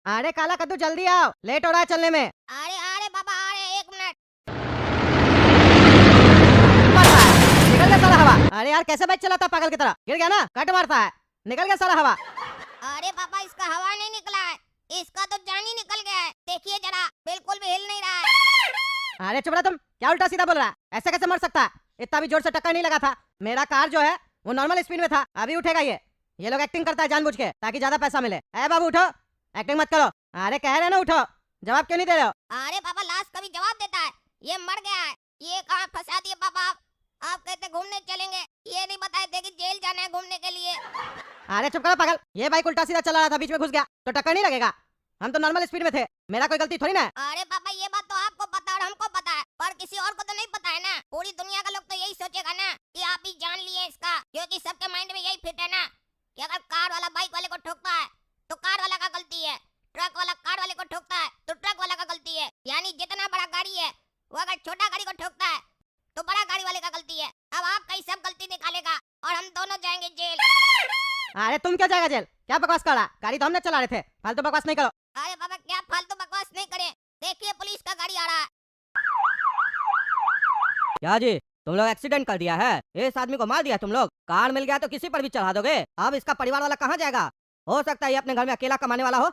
अरे काला कद्दू जल्दी आओ, लेट हो रहा है चलने में। अरे अरे बाबा आ रहे 1 मिनट। मर रहा है, निकल गया सारा हवा। अरे यार कैसे बाइक चलाता है पागल की तरह, गिर गया ना, कट मारता है, निकल गया सारा हवा। अरे बाबा इसका हवा नहीं निकला है, इसका तो जान ही निकल गया है। देखिए जरा, बिल्कुल भी हिल नहीं रहा है। अरे चुप रहा तुम, क्या उल्टा सीधा बोल रहा है, ऐसे कैसे मर सकता है? इतना भी जोर से टक्कर नहीं लगा था। मेरा कार जो है वो नॉर्मल स्पीड में था, अभी उठेगा ये लोग एक्टिंग करता है जानबूझ के ताकि ज्यादा पैसा मिले। ए बाबू उठो, एक्टिंग मत करो। अरे कह रहे ना उठो, जवाब क्यों नहीं दे रहे हो? अरे बाबा लाश कभी जवाब देता है, ये मर गया है। ये कहाँ फंसा दिए बाबा आप कहते घूमने चलेंगे, ये नहीं बताए थे कि जेल जाना है घूमने के लिए। अरे चुप करो पागल, ये बाइक उल्टा सीधा चला रहा था, बीच में घुस गया तो टक्कर नहीं लगेगा। हम तो नॉर्मल स्पीड में थे, मेरा कोई गलती थोड़ी ना है। अरे बाबा ये बात तो आपको पता है और हमको पता है, पर किसी और को तो नहीं पता है ना। पूरी दुनिया का लोग तो यही सोचेगा ना कि आप ही जान लिए इसका, क्योंकि सबके माइंड में यही फिट है ना कि अगर कार वाला बाइक वाले को ठोकता है तो कार वाला का गलती है, ट्रक वाला कार वाले को ठोकता है तो ट्रक वाला का गलती है। यानी जितना बड़ा गाड़ी है वो अगर छोटा गाड़ी को ठोकता है तो बड़ा गाड़ी वाले का गलती है। अब आपका ही सब गलती निकालेगा और हम दोनों जाएंगे जेल। अरे तुम क्यों जाएगा जेल, क्या बकवास कर रहा? गाड़ी तो हमने चला रहे थे, फालतू बकवास नहीं करो। अरे बाबा क्या फालतू बकवास नहीं करे, देखिए पुलिस का गाड़ी आ रहा है। क्या जी, तुम लोग एक्सीडेंट कर दिया है? इस आदमी को मार दिया तुम लोग? कार मिल गया तो किसी पर भी चढ़ा दोगे? अब इसका परिवार वाला कहाँ जाएगा? हो सकता है ये अपने घर में अकेला कमाने वाला हो,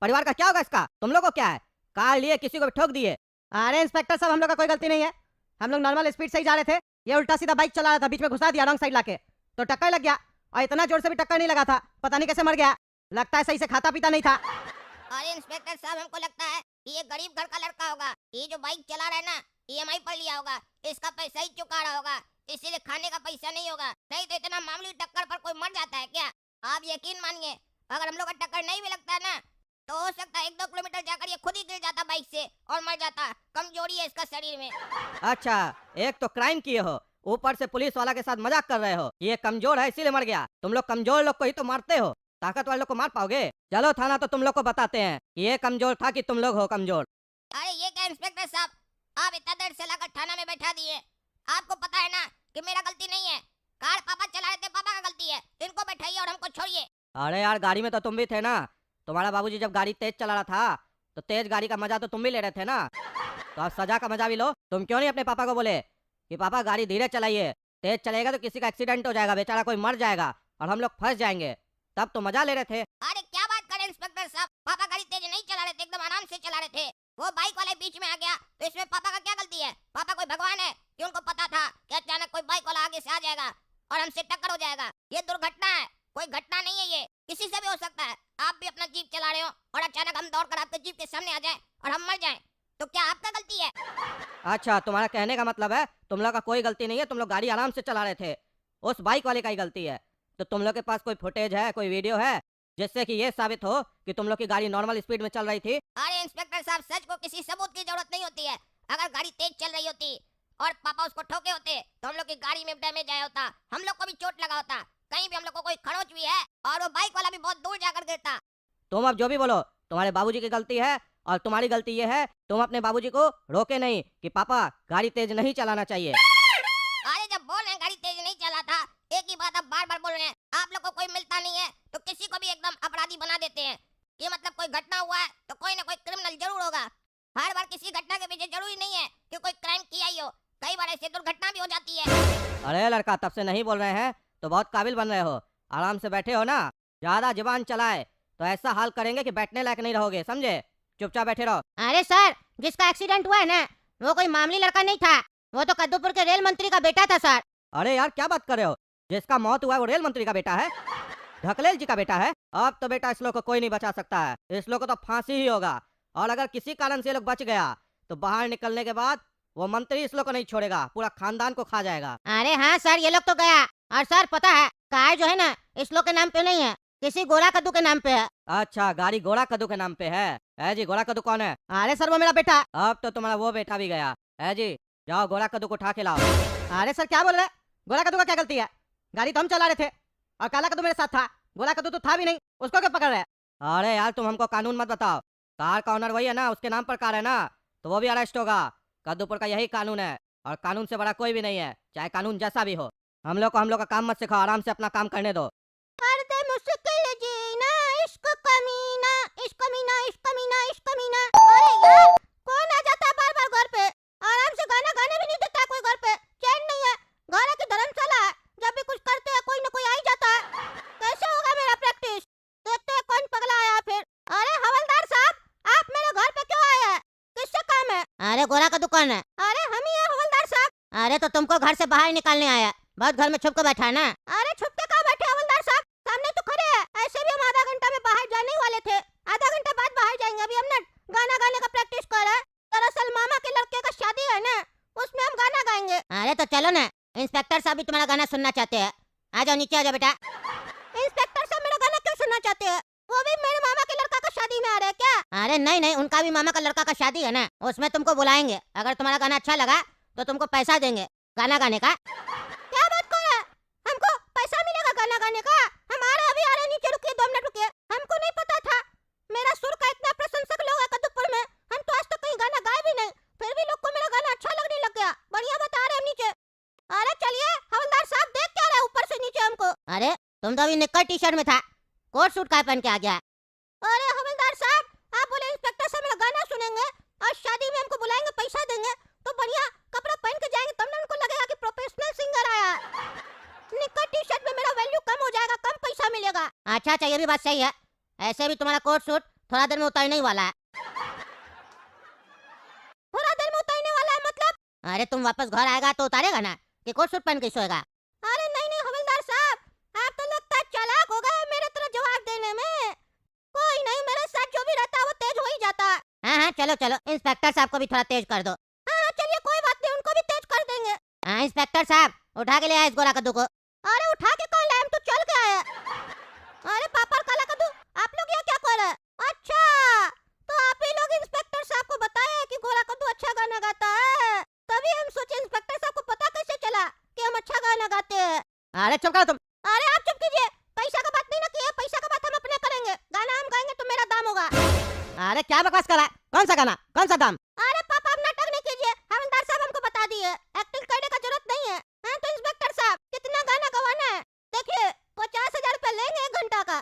परिवार का क्या होगा इसका? तुम लोग को क्या है, कार लिए किसी को भी ठोक दिए। अरे इंस्पेक्टर साहब हम लोग का कोई गलती नहीं है, हम लोग नॉर्मल स्पीड से ही जा रहे थे, ये उल्टा सीधा बाइक चला रहा था, बीच में घुसा दिया रॉन्ग साइड लाके, तो टक्कर लग गया। और इतना जोर से भी टक्कर नहीं लगा था, पता नहीं कैसे मर गया। लगता है सही से खाता पीता नहीं था। अरे इंस्पेक्टर साहब हमको लगता है कि ये गरीब घर का लड़का होगा, ये जो बाइक चला रहा है ना ईएमआई पर लिया होगा, इसका पैसा ही चुका रहा होगा, इसीलिए खाने का पैसा नहीं होगा। नहीं तो इतना मामूली टक्कर पर कोई मर जाता है क्या? आप यकीन मानिए अगर हम लोग का टक्कर नहीं भी लगता है ना तो हो सकता है 1-2 किलोमीटर जाकर ये खुद ही गिर जाता बाइक से और मर जाता। कमजोरी है इसका शरीर में। अच्छा, एक तो क्राइम किए हो, ऊपर से पुलिस वाला के साथ मजाक कर रहे हो। ये कमजोर है इसीलिए मर गया। तुम लोग कमजोर लोग को ही तो मारते हो, ताकत वाले लोग को मार पाओगे? चलो थाना तो तुम लोग को बताते हैं ये कमजोर था कि तुम लोग हो कमजोर। अरे ये क्या इंस्पेक्टर साहब, आप इतना देर से लाकर थाना में बैठा दिए। आपको पता है ना कि मेरा गलती नहीं है, कार पापा चला रहे थे, पापा का गलती है। इनको बैठाइए और हमको छोड़िए। अरे यार गाड़ी में तो तुम भी थे ना, तुम्हारा बाबूजी जब गाड़ी तेज चला रहा था तो तेज गाड़ी का मजा तो तुम भी ले रहे थे ना, तो अब सजा का मजा भी लो। तुम क्यों नहीं अपने पापा को बोले कि पापा गाड़ी धीरे चलाइए, तेज चलेगा तो किसी का एक्सीडेंट हो जाएगा, बेचारा कोई मर जाएगा और हम लोग फंस जाएंगे। तब तो मजा ले रहे थे। अरे क्या बात करें इंस्पेक्टर साहब, पापा गाड़ी तेज नहीं चला रहे थे, एकदम आराम से चला रहे थे। वो बाइक वाले बीच में आ गया तो इसमें पापा का क्या गलती है? पापा कोई भगवान है कि उनको पता था कि अचानक कोई बाइक वाला आगे से आ जाएगा और हमसे टक्कर हो जाएगा? ये दुर्घटना है, कोई घटना नहीं है, ये किसी से भी हो सकता है। आप भी अपना जीप चला रहे हो और अचानक हम दौड़कर आपके जीप के सामने आ जाएं और हम मर जाएं, तो क्या आपका गलती है? अच्छा, तुम्हारा कहने का मतलब है तुम लोग का कोई गलती नहीं है, तुम लोग गाड़ी आराम से चला रहे थे, उस बाइक वाले का ही गलती है। तो तुम लोग के पास कोई फुटेज है, कोई वीडियो है जिससे कि ये साबित हो कि तुम लोग की गाड़ी नॉर्मल स्पीड में चल रही थी? अरे इंस्पेक्टर साहब सच को किसी सबूत की जरूरत नहीं होती है। अगर गाड़ी तेज चल रही होती और पापा उसको ठोके होते तो हम लोग की गाड़ी में डैमेज आया होता, हम लोग को भी चोट लगा होता, कहीं भी हम लोग को कोई खरोच भी है और वो बाइक वाला भी बहुत दूर जाकर गिरता। तुम अब जो भी बोलो, तुम्हारे बाबूजी की गलती है और तुम्हारी गलती ये है तुम अपने बाबूजी को रोके नहीं कि पापा गाड़ी तेज नहीं चलाना चाहिए। अरे जब बोल रहे हैं गाड़ी तेज नहीं चला था, एक ही बात आप बार बार बोल रहे हैं। आप लोग को कोई मिलता नहीं है तो किसी को भी एकदम अपराधी बना देते हैं। ये मतलब कोई घटना हुआ है तो कोई ना कोई क्रिमिनल जरूर होगा। हर बार किसी घटना के पीछे जरूरी नहीं है कि कोई क्राइम किया ही हो, कई बार ऐसी दुर्घटना भी हो जाती है। अरे लड़का, तब से नहीं बोल रहे हैं तो बहुत काबिल बन रहे हो, आराम से बैठे हो ना, ज्यादा जुबान चलाए तो ऐसा हाल करेंगे कि बैठने लायक नहीं रहोगे, समझे? चुपचाप बैठे रहो। अरे सर, जिसका एक्सीडेंट हुआ है ना वो कोई मामूली लड़का नहीं था, वो तो कद्दूपुर के रेल मंत्री का बेटा था सर। अरे यार क्या बात कर रहे हो, जिसका मौत हुआ है वो रेल मंत्री का बेटा है, ढकलेल जी का बेटा है? अब तो बेटा इस लोग को कोई नहीं बचा सकता है, इस लोग को तो फांसी ही होगा। और अगर किसी कारण से ये लोग बच गया तो बाहर निकलने के बाद वो मंत्री इस लोग को नहीं छोड़ेगा, पूरा खानदान को खा जाएगा। अरे हाँ सर, ये लोग तो गया। और सर पता है कार जो है ना इस लोग के नाम पे नहीं है, किसी गोरा कद्दू के नाम पे है। अच्छा, गाड़ी गोरा कद्दू के नाम पे है? है जी, गोरा कद्दू कौन है? अरे सर वो मेरा बेटा। अब तो तुम्हारा वो बेटा भी गया। है जी, जाओ गोरा कद्दू को उठा के लाओ। अरे सर क्या बोल रहे हैं, गोरा कद्दू का क्या गलती है? गाड़ी तो हम चला रहे थे और काला कद्दू मेरे साथ था, गोरा कद्दू तो था भी नहीं, उसको क्यों पकड़ रहे हैं? अरे यार तुम हमको कानून मत बताओ, कार का ऑनर वही है ना, उसके नाम पर कार है ना, तो वो भी अरेस्ट होगा। कद्दूपुर का यही कानून है और कानून से बड़ा कोई भी नहीं है, चाहे कानून जैसा भी हो। हम लोग का काम मत सिखाओ, आराम से अपना काम करने दो। मुश्किल जीना इश्क कमीना, इश्क कमीना, इश्क अरे गोरा का दुकान है। अरे हम ही हैं हवलदार साहब। अरे तो तुमको घर से बाहर निकालने आया, बहुत घर में छुप कर बैठा है ना। अरे छुप के कहाँ बैठे हवलदार साहब, सामने तो खड़े हैं। ऐसे भी हम आधा घंटा में बाहर जाने ही वाले थे, आधा घंटा बाद बाहर जाएंगे। अभी हम ना गाना गाने का प्रैक्टिस कर रहे हैं। दरअसल मामा के लड़के का शादी है ना, उसमें हम गाना गाएंगे। अरे तो चलो ना, इंस्पेक्टर साहब भी तुम्हारा गाना सुनना चाहते हैं। आ जाओ नीचे, आ जाओ बेटा। इंस्पेक्टर साहब मेरा गाना क्यों सुनना चाहते हैं? वो भी मेरे मामा के लड़का का शादी में आ रहे हैं क्या? अरे नहीं नहीं, उनका भी मामा का लड़का का शादी है ना, उसमें तुमको बुलाएंगे। अगर तुम्हारा गाना अच्छा लगा तो तुमको पैसा देंगे गाना गाने का। क्या बात कर रहे हैं? हमको पैसा मिलेगा गाना गाने का? हम आ रहे, अभी आ रहे, नीचे रुकिए, 2 मिनट रुकिए। हमको नहीं पता था, मेरा सुर का इतना प्रशंसक लोग है कद्दूपुर में। हम तो आज तक कहीं गाना गाए भी नहीं, फिर भी लोग को मेरा गाना अच्छा लगने लग गया। बढ़िया बता रहे हम नीचे। अरे चलिए हवलदार साहब, देख क्या रहे ऊपर से नीचे हमको? अरे तुम तो अभी निक्कर टी शर्ट में था, कोट सूट का पहन के आ गया। अरे हवलदार साहब, आप बोले इंस्पेक्टर साहब मेरा गाना सुनेंगे और शादी में हमको बुलाएंगे, पैसा देंगे, तो बढ़िया कपड़ा पहन के जाएंगे, तब ना उनको लगेगा कि प्रोफेशनल सिंगर आया। निक्कर टी शर्ट में मेरा वैल्यू कम हो जाएगा, कम पैसा मिलेगा। अच्छा अच्छा, ये भी बात सही है। ऐसे भी तुम्हारा कोट सूट थोड़ा देर में उतरने ही वाला है। थोड़ा देर में उतरने वाला है मतलब? अरे तुम वापस घर आएगा तो उतारेगा ना, कि कोट सूट पहन के सोएगा? अरे नहीं नहीं हवलदार साहब, आप तो लगता है चालाक हो गए मेरे तरह जवाब देने में। कोई नहीं, मेरे साथ जो भी रहता है वो तेज हो ही जाता है। हाँ हाँ, चलो चलो, इंस्पेक्टर साहब को भी थोड़ा तेज कर दो। हाँ चलिए, कोई बात नहीं, उनको भी तेज कर देंगे। हाँ इंस्पेक्टर साहब, उठा के ले आए इस गोरा कद्दू को। अरे उठा के कौन लाए, हम तो चल के आए। अरे पापड़ काला कद्दू, आप लोग यहाँ क्या कर रहे हैं? अच्छा, तो आप ही लोग इंस्पेक्टर साहब को बताए कि गोरा कद्दू अच्छा गाना गाता है, तभी हम सोचे इंस्पेक्टर साहब को पता कैसे चला कि हम अच्छा गाना गाते हैं। अरे चुप करो तुम। अरे आप चुप कीजिए, पैसा का बात नहीं ना किए, पैसा का बात हम अपने करेंगे, गाना हम गाएंगे तो मेरा दाम होगा। अरे क्या बकवास कर रहा है? कौन सा गाना, कौन सा दाम? अरे पापा आप नाटक नहीं कीजिए, हवलदार साहब हमको बता दिए, एक्टिंग करने का जरूरत नहीं है। हाँ तो इंस्पेक्टर साहब, कितना गाना गवाना है? देखिए 50,000 रुपया लेंगे 1 घंटा का।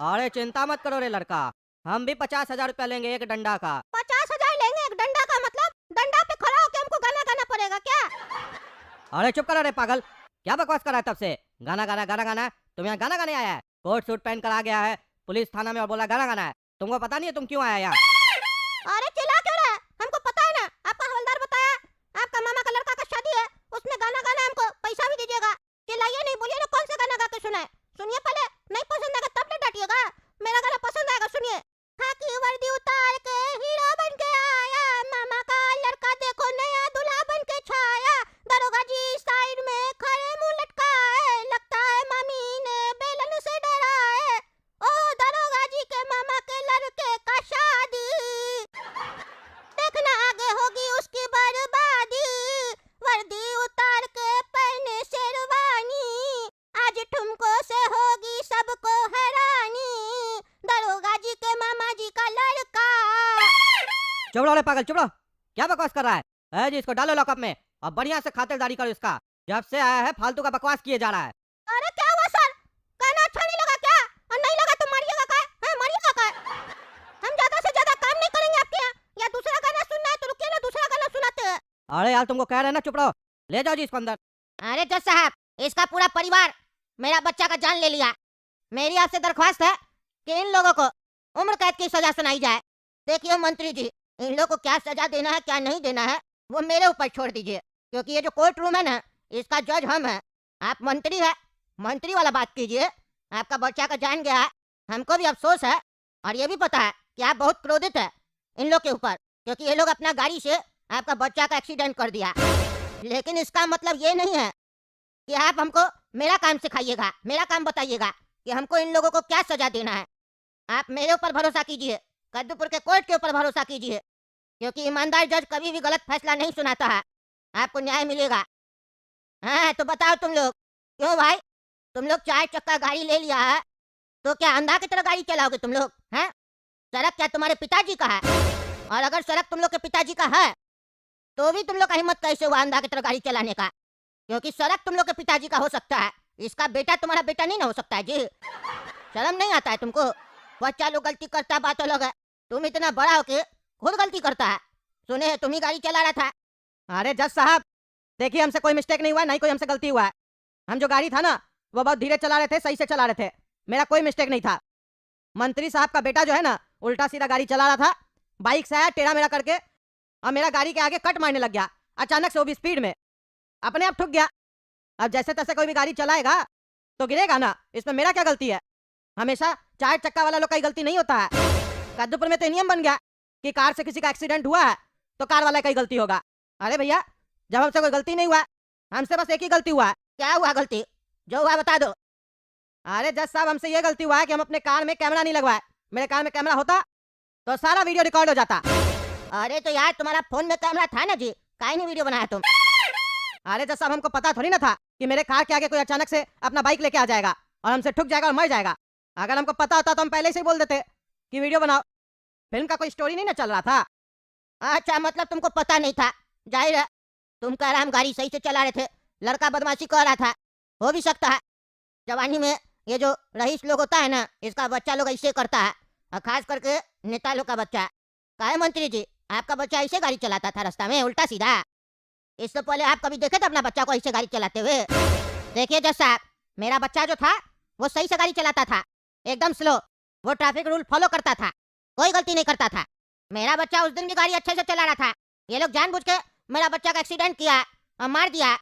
अरे चिंता मत करो रे लड़का, हम भी 50,000 रुपया लेंगे एक डंडा का। 50,000 लेंगे एक डंडा का? मतलब डंडा पे खड़ा होकर हमको गाना गाना पड़ेगा क्या? अरे चुप करो रे पागल, क्या बकवास कर रहा है तब से? गाना गाना गाना गाना, तुम यहाँ गाना गाने आया है? कोट सूट पहन कर आ गया है पुलिस थाना में और बोला गाना गाना है। तुमको पता नहीं है तुम क्यों आया यहाँ? अरे चिल्ला क्यों रहा है? हमको पता है ना, आपका हवलदार बताया, आपका मामा का लड़का का शादी है, उसमें गाना गाना, हमको पैसा भी दीजिएगा। चिल्लाइए नहीं, बोलिए ना कौन सा गाना गा के सुनाए। सुनिए पहले, नहीं पसंद आएगा तब नहीं डांटिएगा, मेरा गाना पसंद आएगा, सुनिए। खाकी वर्दी उतार के हीरो बन के आया, मामा का लड़का देखो नया दूल्हा बन के छाया, दरोगा जी साइड में खड़े मुंह लटकाए, लगता है मामी ने बेलन से डराए, ओ दरोगा जी के मामा के लड़के का शादी, देखना आगे होगी उसकी बर्बादी, वर्दी उतार के पहने शेरवानी, आज ठुमको से होगी सबको हैरानी, दरोगा जी के मामा जी का लड़का। चुप रहो रे पागल, चुप रहो, क्या बकवास कर रहा है? जी इसको डालो लॉकअप में और बढ़िया से खातिरदारी करो इसका। जब से आया है फालतू का बकवास किए जा रहा है। अरे क्या हुआ सर, गाना अच्छा नहीं लगा क्या? और नहीं लगा तो मारिएगा का? हाँ मारिएगा का? हम ज्यादा से ज्यादा काम नहीं करेंगे आपके यहाँ, या दूसरा गाना सुनना है तो रुकिए ना, दूसरा गाना सुनाते हैं। अरे यार तुमको कह रहे हैं ना, चुप रहो, ले जाओ जी इसको अंदर। अरे जज साहब, इसका पूरा परिवार मेरा बच्चा का जान ले लिया। मेरी आपसे दरख्वास्त है कि इन लोगों को उम्र कैद की सजा सुनाई जाए। देखिए मंत्री जी, इन लोगों को क्या सजा देना है क्या नहीं देना है वो मेरे ऊपर छोड़ दीजिए, क्योंकि ये जो कोर्ट रूम है ना, इसका जज हम है, आप मंत्री है, मंत्री वाला बात कीजिए। आपका बच्चा का जान गया है, हमको भी अफसोस है और ये भी पता है कि आप बहुत क्रोधित है इन लोग के ऊपर, क्योंकि ये लोग अपना गाड़ी से आपका बच्चा का एक्सीडेंट कर दिया। लेकिन इसका मतलब ये नहीं है कि आप हमको मेरा काम सिखाइएगा, मेरा काम बताइएगा कि हमको इन लोगों को क्या सजा देना है। आप मेरे ऊपर भरोसा कीजिए, कद्दूपुर के कोर्ट के ऊपर भरोसा कीजिए, क्योंकि ईमानदार जज कभी भी गलत फैसला नहीं सुनाता है, आपको न्याय मिलेगा। हाँ तो बताओ तुम लोग, क्यों भाई, तुम लोग 4 चक्का गाड़ी ले लिया है तो क्या अंधा की तरह गाड़ी चलाओगे तुम लोग? हैं, सड़क क्या तुम्हारे पिताजी का है? और अगर सड़क तुम लोग के पिताजी का है तो भी तुम लोग का हिम्मत कैसे हुआ अंधा की तरह गाड़ी चलाने का? क्योंकि सड़क तुम लोग के पिताजी का हो सकता है, इसका बेटा तुम्हारा बेटा नहीं ना हो सकता है जी। शर्म नहीं आता है तुमको? बच्चा लोग गलती करता है बात अलग है, तुम इतना बड़ा होके खुद गलती करता है। सुने हैं तुम ही गाड़ी चला रहा था। अरे जज साहब देखिए, हमसे कोई मिस्टेक नहीं हुआ, नहीं कोई हमसे गलती हुआ है। हम जो गाड़ी था ना वो बहुत धीरे चला रहे थे, सही से चला रहे थे, मेरा कोई मिस्टेक नहीं था। मंत्री साहब का बेटा जो है ना उल्टा सीधा गाड़ी चला रहा था, बाइक से आया टेढ़ा मेढ़ा करके और मेरा गाड़ी के आगे कट मारने लग गया अचानक से, वो भी स्पीड में, अपने आप ठुक गया। अब जैसे तैसे कोई भी गाड़ी चलाएगा तो गिरेगा ना, इसमें मेरा क्या गलती है? हमेशा 4 चक्का वाला लोग का ही गलती नहीं होता है। कद्दूपुर में तो नियम बन गया कि कार से किसी का एक्सीडेंट हुआ है तो कार वाला का ही गलती होगा। अरे भैया, जब हमसे कोई गलती नहीं हुआ, हमसे बस एक ही गलती हुआ है। क्या हुआ गलती? जो हुआ बता दो। अरे जज साहब, हमसे ये गलती हुआ है कि हम अपने कार में कैमरा नहीं लगवाए। मेरे कार में कैमरा होता तो सारा वीडियो रिकॉर्ड हो जाता। अरे तो यार तुम्हारा फोन में कैमरा था ना जी, काहे नहीं वीडियो बनाया तुम? अरे जज साहब, हमको पता थोड़ी ना था कि मेरे कार के आगे कोई अचानक से अपना बाइक लेके आ जाएगा और हमसे ठुक जाएगा और मर जाएगा। अगर हमको पता होता तो हम पहले से ही बोल देते कि वीडियो बनाओ। फिल्म का कोई स्टोरी नहीं ना चल रहा था। अच्छा, मतलब तुमको पता नहीं था। जाहिर है तुम कह रहा हम गाड़ी सही से चला रहे थे, लड़का बदमाशी कर रहा था। हो भी सकता है, जवानी में ये जो रईस लोग होता है ना, इसका बच्चा लोग ऐसे करता है, और खास करके नेता लोग का बच्चा। काहे मंत्री जी, आपका बच्चा ऐसे गाड़ी चलाता था रास्ता में उल्टा सीधा? इससे पहले आप कभी देखे थे अपना बच्चा को ऐसे गाड़ी चलाते हुए? देखिए जज साहब, मेरा बच्चा जो था वो सही से गाड़ी चलाता था, एकदम स्लो। वो ट्रैफिक रूल फॉलो करता था, कोई गलती नहीं करता था। मेरा बच्चा उस दिन भी गाड़ी अच्छे से चला रहा था। ये लोग जानबूझ के मेरा बच्चा का एक्सीडेंट किया और मार दिया।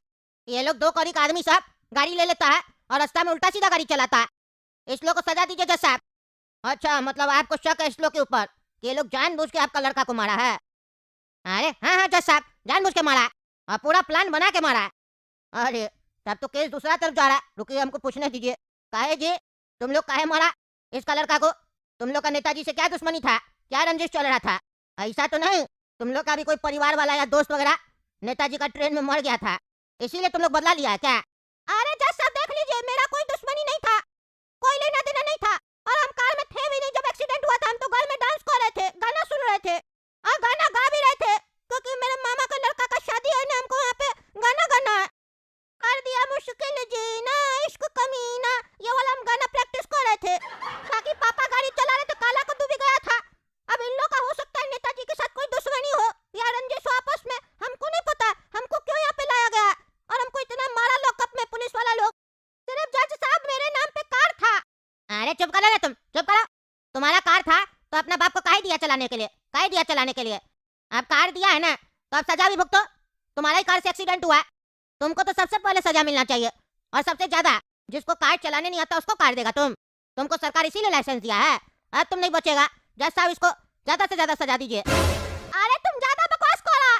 ये लोग 2 कौड़ी का आदमी सब गाड़ी ले लेता है और रास्ता में उल्टा सीधा गाड़ी चलाता है। इस लोग को सजा दीजिए जज साहब। अच्छा, मतलब आपको शक है इस लोग के ऊपर कि ये लोग जानबूझ के आपका लड़का को मारा है? अरे हाँ हाँ जज साहब, जानबूझ के मारा है और पूरा प्लान बना के मारा है। अरे तब तो केस दूसरा तरफ जा रहा है। रुकिए, हमको पूछने दीजिए। काहे जी, तुम लोग काहे मारा इसका लड़का को? तुम लोग का नेताजी से क्या दुश्मनी था? क्या रंजिश चल रहा था? ऐसा तो नहीं तुम लोग का भी कोई परिवार वाला या दोस्त वगैरह नेताजी का ट्रेन में मर गया था, इसीलिए तुम लोग बदला लिया है क्या? अरे जज साहब देख लीजिए, मेरा कोई दुश्मनी नहीं था, कोई लेना देना नहीं था। और हम कार में थे भी नहीं जब एक्सीडेंट हुआ था। हम तो घर में डांस कर रहे थे, गाना सुन रहे थे और गाना गा भी रहे थे, क्योंकि मेरे मामा का लड़का का शादी है ना, हमको यहाँ पे गाना गाना है। कर दिया मुश्किल जीना इश्क कमीना, ये वाला हम गाना प्रैक्टिस कर रहे थे। ताकि पापा गाड़ी चला रहे थे, काला कद्दू भी गया था। अब इन लोग का हो सकता है नेताजी के साथ कोई दुश्मनी हो या रंजिश हो आपस में, हमको नहीं पता। हमको क्यों यहाँ पे लाया गया और हमको इतना मारा लॉकअप में पुलिस वाला लोग, सिर्फ जज साहब मेरे नाम पे कार था। अरे चुप करो ना तुम, चुप करो। तुम्हारा कार था तो अपना बाप को काहे दिया चलाने के लिए? काहे दिया चलाने के लिए? अब कार दिया है ना तो अब सजा भी भुगतो। तुम्हारा ही कार से एक्सीडेंट हुआ है, तुमको तो सबसे पहले सजा मिलना चाहिए। और सबसे ज्यादा जिसको कार चलाने नहीं आता उसको कार देगा तुमको सरकार इसीलिए लाइसेंस दिया है। अब तुम नहीं बचेगा। जज साहब इसको ज्यादा से ज्यादा सजा दीजिए। अरे तुम ज्यादा बकवास कर रहा,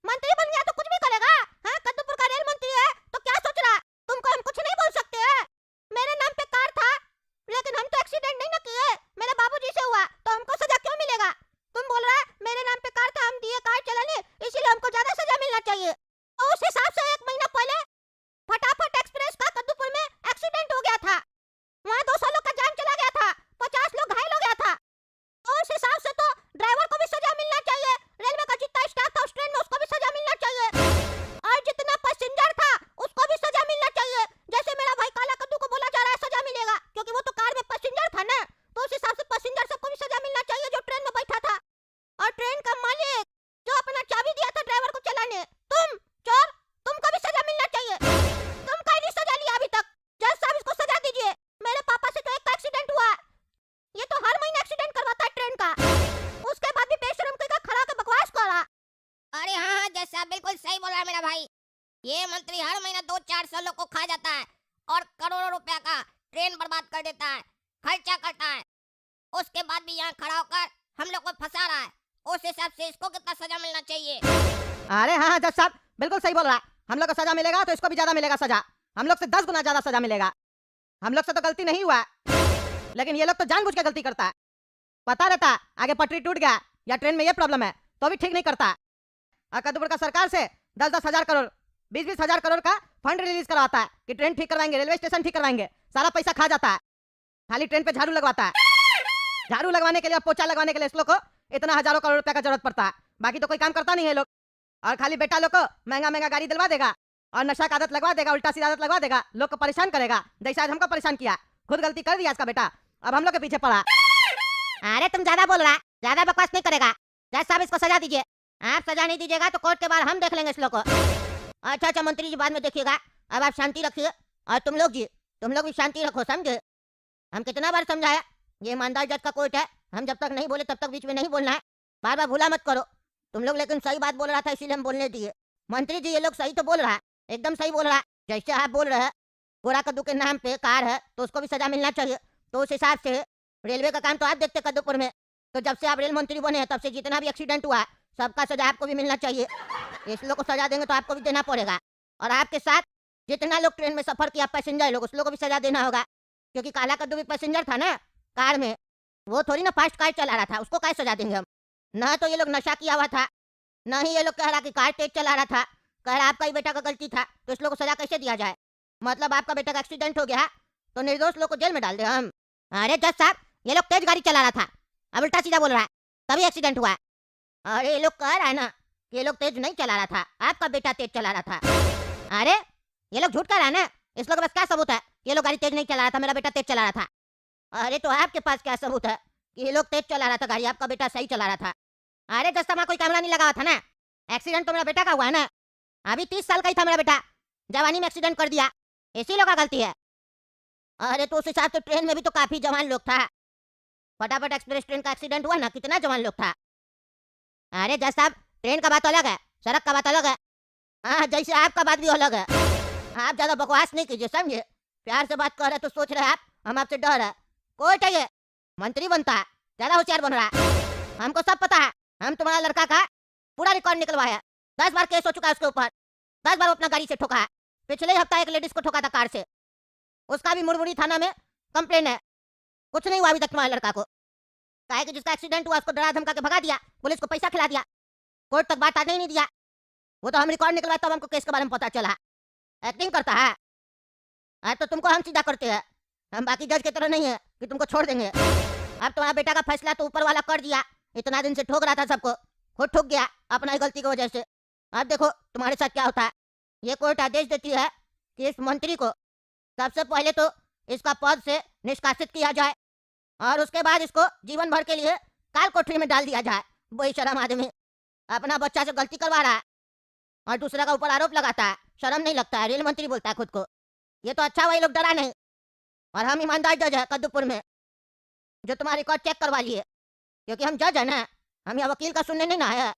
मंत्री बन गया तो कुछ भी करेगा? हाँ, कद्दूपुर का रेल मंत्री है तो क्या सोच रहा? तुमको हम कुछ नहीं बोल सकते हैं। मेरे नाम पे कार था लेकिन हम तो एक्सीडेंट नहीं ना किए, मेरे बाबूजी से हुआ, तो हमको सजा क्यों मिलेगा? तुम बोल रहा है मेरे नाम पे कार था, हम दिए कार चलाने, इसीलिए हमको ज्यादा सजा मिलना चाहिए। और उस हिसाब से 1 महीना पहले फटाफट एक्सप्रेस का कद्दूपुर में एक्सीडेंट हो गया था। वहाँ 200 लोग का जान चला गया था, 50 लोग घायल हो गया था। और उस हिसाब से तो ड्राइवर को भी सजा मिलना चाहिए। रेलवे का जितना स्टाफ था उस ट्रेन में उसको भी सजा मिलना चाहिए, और जितना पैसेंजर था उसको भी सजा मिलना चाहिए। जैसे मेरा भाई काला कद्दू को बोला जा रहा है सजा मिलेगा, क्योंकि वो तो कार में पैसेंजर था ना, तो उस हिसाब से पैसेंजर सबको भी सजा मिलना चाहिए जो ट्रेन में बैठा था। और ट्रेन का मालिक जो अपना चाबी दिया था ड्राइवर को चलाने, तुम चोर, तुमको भी सजा मिलना चाहिए। तुम कहीं नहीं सजा लिया अभी तक। जज साहब इसको सजा दीजिए। मेरे पापा से तो एक का एक्सीडेंट हुआ, ये तो हर महीने एक्सीडेंट करवाता है ट्रेन का, उसके बाद भी बेशरम का खड़ा के बकवास कर रहा। अरे हाँ हाँ जज साहब बिल्कुल सही बोल रहा है मेरा भाई। ये मंत्री हर महीना 200-400 लोग को खा जाता है और करोड़ों रुपया का ट्रेन बर्बाद कर देता है, खर्चा करता है, उसके बाद भी यहाँ खड़ा होकर हम लोग को फंसा रहा है। उस हिसाब से इसको कितना सजा मिलना चाहिए? अरे हाँ हाँ जज साहब, बिल्कुल सही बोल रहा है। हम लोग को सजा मिलेगा तो इसको भी ज्यादा मिलेगा सजा। हम लोग से 10 गुना ज्यादा सजा मिलेगा। हम लोग से तो गलती नहीं हुआ, लेकिन ये लोग तो जानबूझ के गलती करता है। पता रहता आगे पटरी टूट गया या ट्रेन में ये प्रॉब्लम है तो भी ठीक नहीं करता। और कद्दूपुर का सरकार से 10-10 हजार करोड़ 20-20 हजार करोड़ का फंड रिलीज करवाता है कि ट्रेन ठीक करवाएंगे, रेलवे स्टेशन ठीक करवाएंगे। सारा पैसा खा जाता है, खाली ट्रेन पे झाड़ू लगवाता है। झाड़ू लगवाने के लिए और पोछा लगवाने के लिए इस लोग को इतना हजारों करोड़ रुपया का जरूरत पड़ता है, बाकी तो कोई काम करता नहीं है लोग। और खाली बेटा लोग को महंगा महंगा गाड़ी दिलवा देगा और नशा का आदत लगवा देगा, उल्टा सीधा आदत लगवा देगा, लोग को परेशान करेगा। जैसा आज हमको परेशान किया, खुद गलती कर दिया इसका बेटा, अब हम लोग के पीछे पड़ा। अरे तुम ज्यादा बोल रहा, ज्यादा बकवास नहीं करेगा। जज साहब इसको सजा दीजिए। आप सजा नहीं दीजिएगा तो कोर्ट के बाहर हम देख लेंगे इस लोग को। अच्छा अच्छा मंत्री जी बाद में देखिएगा, अब आप शांति रखिए। और तुम लोग जी, तुम लोग भी शांति रखो, समझे? हम कितना बार समझाया, ये ईमानदार जज का कोर्ट है, हम जब तक नहीं बोले तब तक बीच में नहीं बोलना है। बार बार भूला मत करो। तुम लोग लेकिन सही बात बोल रहा था इसीलिए हम बोलने दिए। मंत्री जी ये लोग सही तो बोल रहा है, एकदम सही बोल रहा है। जैसे आप बोल रहे हैं गोरा कद्दू के नाम पे कार है तो उसको भी सजा मिलना चाहिए, तो उस हिसाब से रेलवे का काम तो आप देखते कद्दूपुर में, तो जब से आप रेल मंत्री बने हैं तब से जितना भी एक्सीडेंट हुआ है सबका सजा आपको भी मिलना चाहिए। इस लोग को सजा देंगे तो आपको भी देना पड़ेगा, और आपके साथ जितना लोग ट्रेन में सफर किया पैसेंजर लोग उस लोग को भी सजा देना होगा, क्योंकि काला कद्दू भी पैसेंजर था ना कार में, वो थोड़ी ना फास्ट कार चला रहा था, उसको क्या सजा देंगे हम। न तो ये लोग नशा किया हुआ था, न ही ये लोग कह रहा कि कार तेज चला रहा था, कह रहा आपका ही बेटा का गलती था, तो इस लोग को सजा कैसे दिया जाए। मतलब आपका बेटा का एक्सीडेंट हो गया तो निर्दोष लोग को जेल में डाल दे हम। अरे जज साहब ये लोग तेज गाड़ी चला रहा था, अब उल्टा सीधा बोल रहा है, तभी एक्सीडेंट हुआ। अरे ये लोग कह रहा है ना कि ये लोग तेज नहीं चला रहा था, आपका बेटा तेज चला रहा था। अरे ये लोग झूठ कह रहा है ना, इस लोग के पास क्या सबूत है ये लोग गाड़ी तेज नहीं चला रहा था, मेरा बेटा तेज चला रहा था। अरे तो आपके पास क्या सबूत है कि ये लोग तेज चला रहा था गाड़ी, आपका बेटा सही चला रहा था। अरे जज साहब कोई कैमरा नहीं लगा हुआ था ना, एक्सीडेंट तो मेरा बेटा का हुआ है ना, अभी 30 साल का ही था मेरा बेटा, जवानी में एक्सीडेंट कर दिया, इसी लोग का गलती है। अरे तो उस हिसाब से ट्रेन में भी तो काफी जवान लोग था, फटाफट एक्सप्रेस ट्रेन का एक्सीडेंट हुआ ना, कितना जवान लोग था। अरे जज साहब ट्रेन का बात अलग है, सड़क का बात अलग है। हाँ जैसे आपका बात भी अलग है, आप ज्यादा बकवास नहीं कीजिए समझे, प्यार से बात कर रहे तो सोच रहे आप हम आपसे डर है। कोई चाहिए मंत्री बनता है, ज्यादा होशियार बन रहा है, हमको सब पता है, हम तुम्हारा लड़का का पूरा रिकॉर्ड निकलवाया है, 10 बार केस हो चुका है उसके ऊपर, 10 बार वो अपना गाड़ी से ठोका है, पिछले ही हफ्ता एक लेडीज को ठोका था कार से, उसका भी मुरमुरी थाना में कंप्लेन है, कुछ नहीं हुआ अभी तक तुम्हारे लड़का को। काहे कि जिसका एक्सीडेंट हुआ उसको डरा धमका के भगा दिया, पुलिस को पैसा खिला दिया, कोर्ट तक बात आने ही नहीं दिया, वो तो हम रिकॉर्ड निकलवाए तब हमको केस के बारे में पता चला। एक्टिंग करता है, आज तो तुमको हम सीधा करते हैं, हम बाकी जज की तरह नहीं है कि तुमको छोड़ देंगे। अब तुम्हारा बेटा का फैसला तो ऊपर वाला कर दिया, इतना दिन से ठोक रहा था सबको, खुद ठोक गया अपना ही गलती की वजह से। अब देखो तुम्हारे साथ क्या होता है, ये कोर्ट आदेश देती है कि इस मंत्री को सबसे पहले तो इसका पद से निष्कासित किया जाए, और उसके बाद इसको जीवन भर के लिए काल कोठरी में डाल दिया जाए। बेशरम आदमी अपना बच्चा से गलती करवा रहा है और दूसरा का ऊपर आरोप लगाता है, शर्म नहीं लगता है, रेल मंत्री बोलता है खुद को। ये तो अच्छा वही लोग डरा नहीं, और हम ईमानदार जज है कद्दूपुर में जो तुम्हारा रिकॉर्ड चेक करवा लिए, क्योंकि हम जज है ना, हम यहाँ वकील का सुनने नहीं ना है।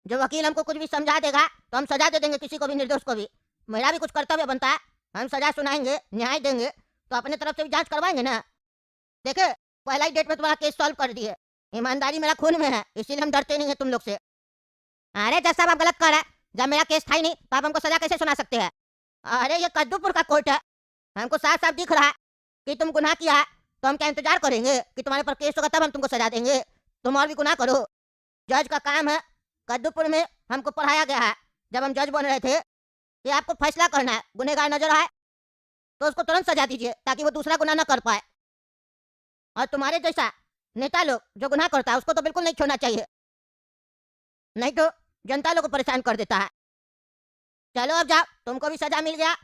जो वकील हमको कुछ भी समझा देगा तो हम सजा दे देंगे किसी को भी, निर्दोष को भी। मेरा भी कुछ कर्तव्य बनता है, हम सजा सुनाएंगे, न्याय देंगे, तो अपने तरफ से भी जांच करवाएंगे ना। देखे पहला ही डेट में तुम्हारा केस सॉल्व कर दिए, ईमानदारी मेरा खून में है, इसीलिए हम डरते नहीं है तुम लोग से। अरे जज साहब आप गलत कर रहे हैं, जब मेरा केस था ही नहीं तो आप हमको सजा कैसे सुना सकते हैं। अरे ये कद्दूपुर का कोर्ट है, हमको साफ साफ दिख रहा है कि तुम गुनाह किया है, तो हम क्या इंतजार करेंगे कि तुम्हारे पर केस होगा तब हम तुमको सजा देंगे। तुम और भी गुनाह करो, जज का काम है। कद्दूपुर में हमको पढ़ाया गया है जब हम जज बन रहे थे कि आपको फैसला करना है, गुनहगार नजर आए तो उसको तुरंत सजा दीजिए ताकि वो दूसरा गुनाह न कर पाए। और तुम्हारे जैसा नेता लोग जो गुनाह करता है उसको तो बिल्कुल नहीं छोड़ना चाहिए, नहीं तो जनता लोग को परेशान कर देता है। चलो अब जाओ, तुमको भी सजा मिल गया,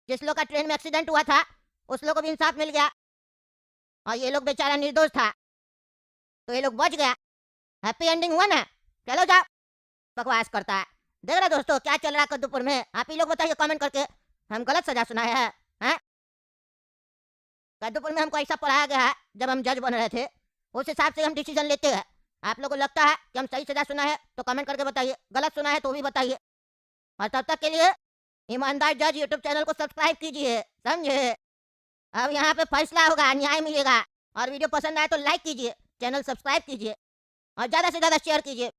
जिस लोग का ट्रेन में एक्सीडेंट हुआ था उस लोग को भी इंसाफ मिल गया, और ये लोग बेचारा निर्दोष था तो ये लोग बच गया, हैप्पी एंडिंग हुआ ना। चलो जाओ, बकवास करता है। देख रहे दोस्तों क्या चल रहा है कद्दूपुर में, आप ही लोग बताइए कमेंट करके, हम गलत सजा सुनाए हैं। कद्दूपुर में हमको ऐसा पढ़ाया गया है जब हम जज बन रहे थे, उस हिसाब से हम डिसीजन लेते हैं। आप लोगों को लगता है कि हम सही सजा सुना है तो कमेंट करके बताइए, गलत सुना है तो भी बताइए। और तब तक के लिए ईमानदार जज यूट्यूब चैनल को सब्सक्राइब कीजिए, समझे। अब यहाँ पे फैसला होगा, न्याय मिलेगा। और वीडियो पसंद आए तो लाइक कीजिए, चैनल सब्सक्राइब कीजिए और ज़्यादा से ज़्यादा शेयर कीजिए।